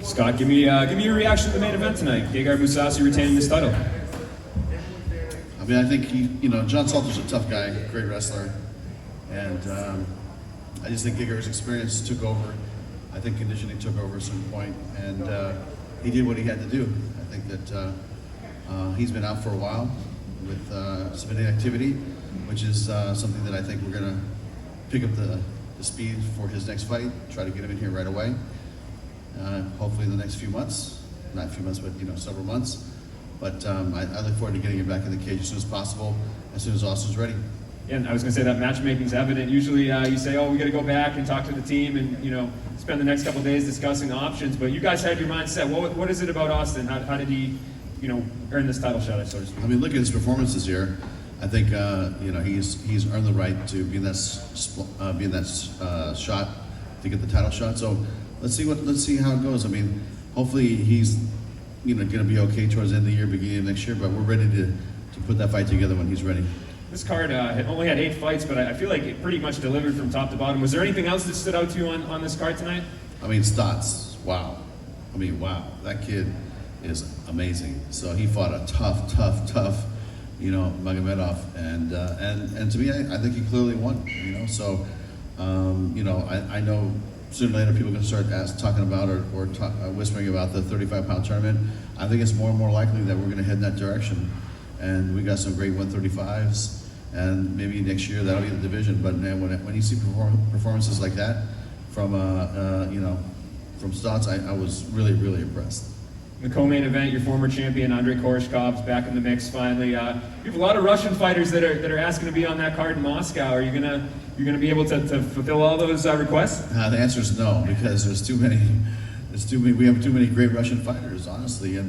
Scott, give me your reaction to the main event tonight. Gegard Mousasi retaining this title. I mean, I think John Salter's a tough guy, great wrestler, and I just think Gegard's experience took over. I think conditioning took over at some point, and he did what he had to do. I think that he's been out for a while with some inactivity, which is something that I think we're going to pick up the speed for his next fight, try to get him in here right away. Hopefully in the next few months, not a few months, but several months. But I look forward to getting him back in the cage as soon as possible, as soon as Austin's ready. Yeah, and I was going to say that matchmaking's evident. Usually you say, oh, we got to go back and talk to the team and spend the next couple of days discussing options. But you guys had your mind set. What is it about Austin? How did he earn this title shot, so to speak? I mean, look at his performances here. I think he's earned the right to be in that shot to get the title shot. So let's see how it goes. I mean, hopefully he's going to be okay towards the end of the year, beginning of next year. But we're ready to put that fight together when he's ready. This card only had 8 fights, but I feel like it pretty much delivered from top to bottom. Was there anything else that stood out to you on this card tonight? I mean, Stotts, wow. I mean, wow. That kid is amazing. So he fought a tough Magomedov, and to me, I think he clearly won. So I know sooner or later people are going to start talking about or whispering about the 35-pound tournament. I think it's more and more likely that we're going to head in that direction. And we got some great 135s, and maybe next year that'll be the division. But man, when you see performances like that from Stotts, I was really impressed. In the co-main event, your former champion Andrei Koreshkov's back in the mix finally. You have a lot of Russian fighters that are asking to be on that card in Moscow. Are you gonna be able to fulfill all those requests? The answer is no, because there's too many. We have too many great Russian fighters, honestly,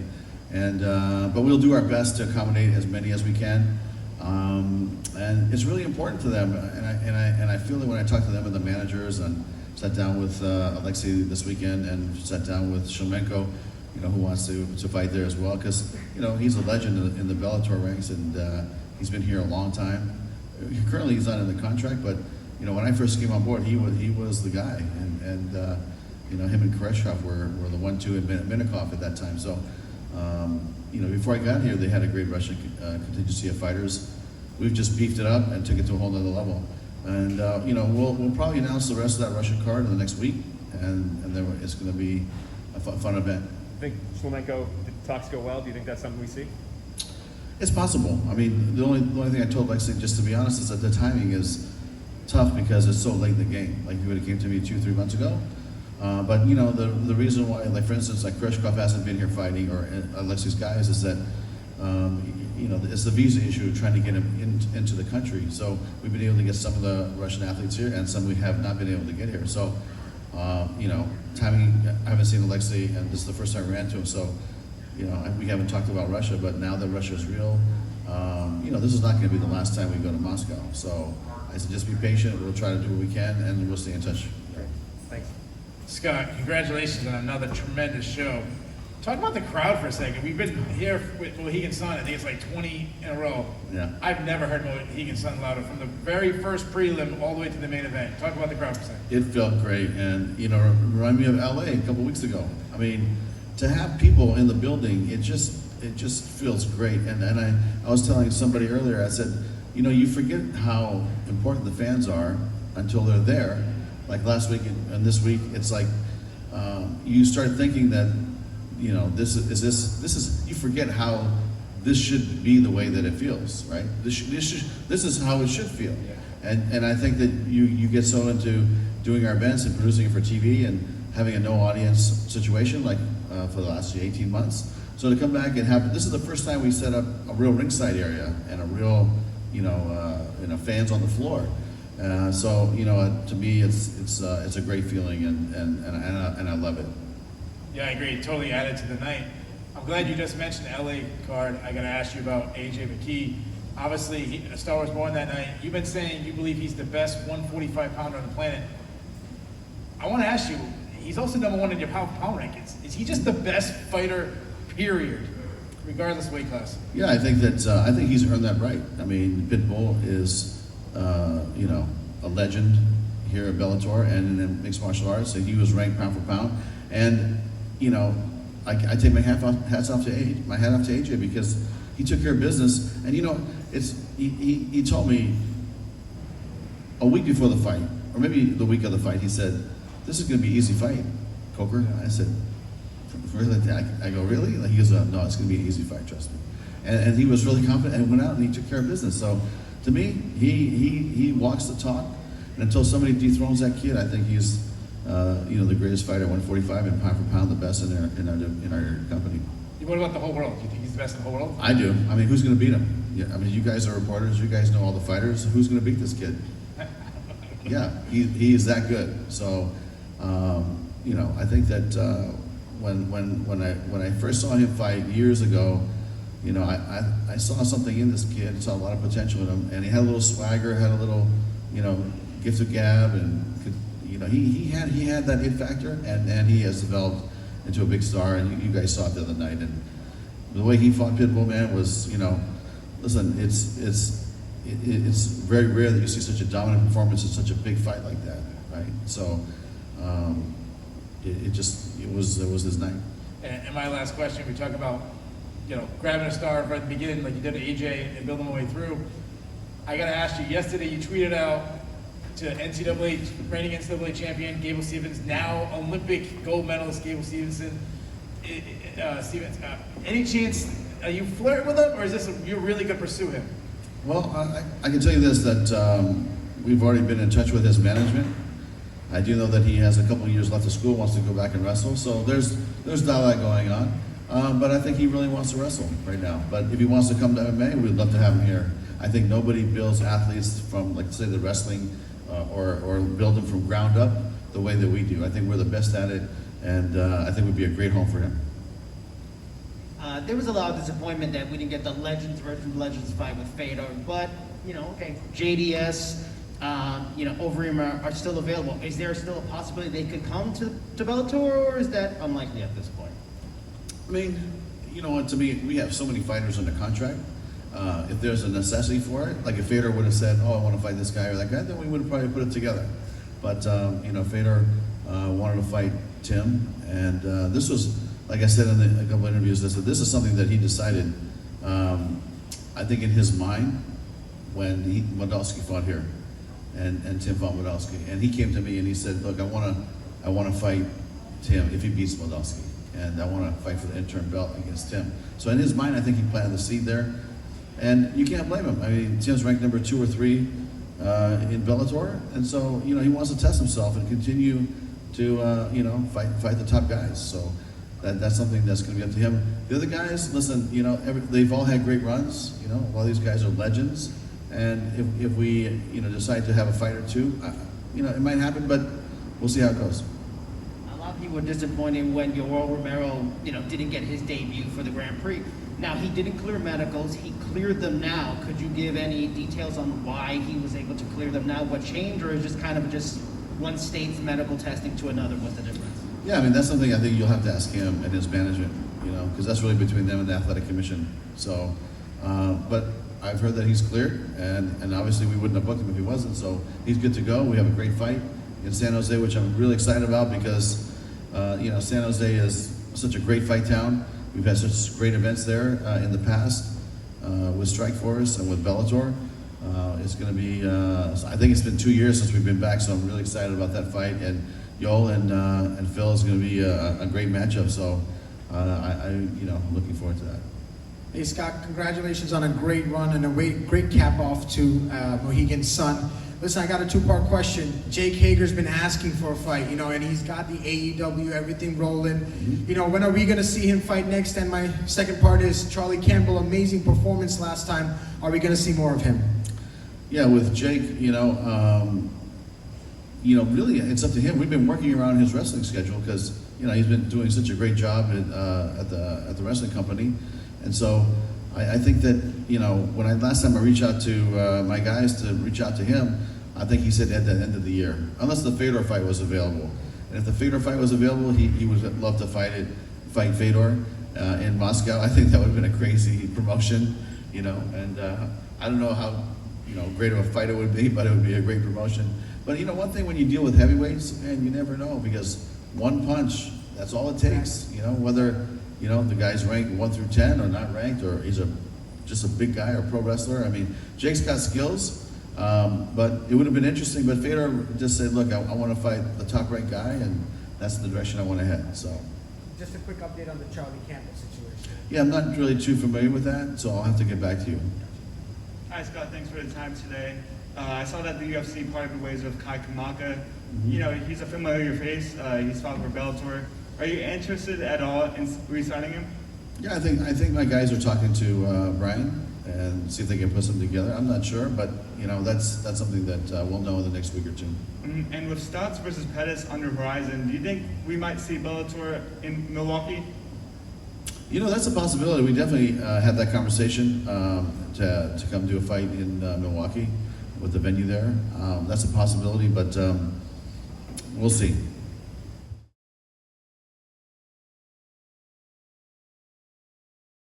but we'll do our best to accommodate as many as we can. And it's really important to them, and I feel that when I talk to them and the managers, and sat down with Alexei this weekend, and sat down with Shlemenko, who wants to fight there as well, because he's a legend in the Bellator ranks, and he's been here a long time. Currently he's not in the contract, but when I first came on board, he was the guy, and him and Koreshkov were the 1-2 in Minakov at that time. So before I got here, they had a great Russian contingency of fighters. We've just beefed it up and took it to a whole nother level. And we'll probably announce the rest of that Russian card in the next week, and then it's going to be a fun event. I think Shlemenko, did talks go well? Do you think that's something we see? It's possible. I mean, the only thing I told Lexi, just to be honest, is that the timing is tough because it's so late in the game. Like, you would have came to me 2-3 months ago. But the reason why, like for instance, like Koreshkov hasn't been here fighting, or Alexei's guys, is that it's the visa issue trying to get him into the country. So we've been able to get some of the Russian athletes here, and some we have not been able to get here. So timing. I haven't seen Alexei, and this is the first time I ran to him. So we haven't talked about Russia, but now that Russia is real, this is not going to be the last time we go to Moscow. So I said, just be patient. We'll try to do what we can, and we'll stay in touch. Thanks. Scott, congratulations on another tremendous show. Talk about the crowd for a second. We've been here with Mohegan Sun, I think it's like 20 in a row. Yeah. I've never heard Mohegan Sun louder, from the very first prelim all the way to the main event. Talk about the crowd for a second. It felt great, and remind me of LA a couple weeks ago. I mean, to have people in the building, it just feels great. And I was telling somebody earlier, I said, you forget how important the fans are until they're there. Like last week and this week, it's like you start thinking that this is you forget how this should be the way that it feels, right? This is how it should feel. And I think that you get so into doing our events and producing it for TV and having a no audience situation like for the last 18 months. So to come back and have, this is the first time we set up a real ringside area and a real fans on the floor. To me, it's a great feeling, and I love it. Yeah, I agree. Totally added to the night. I'm glad you just mentioned the LA card. I got to ask you about AJ McKee. Obviously, a Star Wars born that night. You've been saying you believe he's the best 145-pounder on the planet. I want to ask you, he's also #1 in your pound rankings. Is he just the best fighter, period, regardless of weight class? Yeah, I think he's earned that right. I mean, Pitbull is a legend here at Bellator and in mixed martial arts, and he was ranked pound for pound. And you know, I take my hats off to AJ because he took care of business. And you know, he told me a week before the fight, or maybe the week of the fight, he said, "This is going to be an easy fight, Coker." I said, "Really?" I go, "Really?" Like, he goes, "No, it's going to be an easy fight, trust me." And he was really confident and went out and he took care of business. So to me, he walks the talk. And until somebody dethrones that kid, I think he's you know, the greatest fighter at 145 and pound for pound, the best in our company. What about the whole world? Do you think he's the best in the whole world? I do. I mean, who's going to beat him? Yeah, I mean, you guys are reporters. You guys know all the fighters. Who's going to beat this kid? Yeah, he is that good. So, you know, I think that when I first saw him fight years ago, you know, I saw something in this kid. Saw a lot of potential in him, and he had a little swagger, had a little, you know, gift of gab, and could, you know, he had that it factor, and he has developed into a big star. And you guys saw it the other night, and the way he fought Pitbull, man, was, you know, listen, it's very rare that you see such a dominant performance in such a big fight like that, right? So it was his night. And my last question, we talk about, you know, grabbing a star right at the beginning, like you did to AJ, and building my way through. I gotta ask you, yesterday you tweeted out to reigning NCAA champion Gable Stevens, now Olympic gold medalist Gable Stevenson. Any chance, are you flirting with him, or is this you're really gonna pursue him? Well, I can tell you this, that we've already been in touch with his management. I do know that he has a couple of years left of school, wants to go back and wrestle, so there's dialogue going on. But I think he really wants to wrestle right now. But if he wants to come to MMA, we'd love to have him here. I think nobody builds athletes from, like, say, the wrestling or build them from ground up the way that we do. I think we're the best at it, and I think we'd be a great home for him. There was a lot of disappointment that we didn't get the Legends versus Legends fight with Fedor, but, you know, okay, JDS, you know, Overeem are still available. Is there still a possibility they could come to Bellator, or is that unlikely at this point? I mean, you know what, to me, we have so many fighters under contract. If there's a necessity for it, like if Fedor would have said, "Oh, I want to fight this guy or that guy," then we would have probably put it together. But, you know, Fedor wanted to fight Tim, and this was, like I said in a couple of interviews, this is something that he decided, I think in his mind, when Moldavsky fought here, and Tim fought Moldavsky, and he came to me and he said, "Look, I want to fight Tim if he beats Moldavsky, and I want to fight for the interim belt against Tim." So in his mind, I think he planted the seed there, and you can't blame him. I mean, Tim's ranked number 2 or 3 in Bellator, and so, you know, he wants to test himself and continue to you know, fight the top guys. So that's something that's going to be up to him. The other guys, listen, you know, they've all had great runs. You know, a lot of these guys are legends, and if we, you know, decide to have a fight or two, you know, it might happen, but we'll see how it goes. A lot of people were disappointed when Yoel Romero, you know, didn't get his debut for the Grand Prix. Now, he didn't clear medicals. He cleared them now. Could you give any details on why he was able to clear them now? What changed, or is just kind of just one state's medical testing to another? What's the difference? Yeah, I mean, that's something I think you'll have to ask him and his management, you know, because that's really between them and the athletic commission. So, but I've heard that he's cleared, and obviously we wouldn't have booked him if he wasn't, so he's good to go. We have a great fight in San Jose, which I'm really excited about because, you know, San Jose is such a great fight town. We've had such great events there in the past with Strikeforce and with Bellator. It's going to be, I think it's been 2 years since we've been back, so I'm really excited about that fight. And Yoel and Phil is going to be a great matchup, so you know, I'm looking forward to that. Hey Scott, congratulations on a great run and a great cap off to Mohegan's son. Listen, I got a 2-part question. Jake Hager's been asking for a fight, you know, and he's got the AEW, everything rolling. Mm-hmm. You know, when are we going to see him fight next? And my second part is Charlie Campbell, amazing performance last time. Are we going to see more of him? Yeah, with Jake, you know, really it's up to him. We've been working around his wrestling schedule because, you know, he's been doing such a great job at the wrestling company. And so I think that, you know, when last time I reached out to my guys to reach out to him, I think he said at the end of the year, unless the Fedor fight was available. And if the Fedor fight was available, he would love to fight Fedor in Moscow. I think that would have been a crazy promotion, you know, and I don't know how, you know, great of a fight it would be, but it would be a great promotion. But, you know, one thing when you deal with heavyweights, man, you never know, because one punch That's all it takes. You know, whether the guy's ranked 1 through 10 or not ranked, or he's just a big guy or pro wrestler. I mean, Jake's got skills, but it would have been interesting. But Fedor just said, "Look, I want to fight the top-ranked guy, and that's the direction I want to head." So. Just a quick update on the Charlie Campbell situation. Yeah, I'm not really too familiar with that, so I'll have to get back to you. Hi Scott, thanks for the time today. I saw that the UFC parted ways with Kai Kamaka. You know, he's a familiar face. He's fought for Bellator. Are you interested at all in re-signing him? Yeah, I think my guys are talking to Brian and see if they can put something together. I'm not sure, but that's something that we'll know in the next week or two. And with Stotts versus Pettis on the horizon, do you think we might see Bellator in Milwaukee? That's a possibility. We definitely had that conversation to come do a fight in Milwaukee with the venue there. That's a possibility, but we'll see.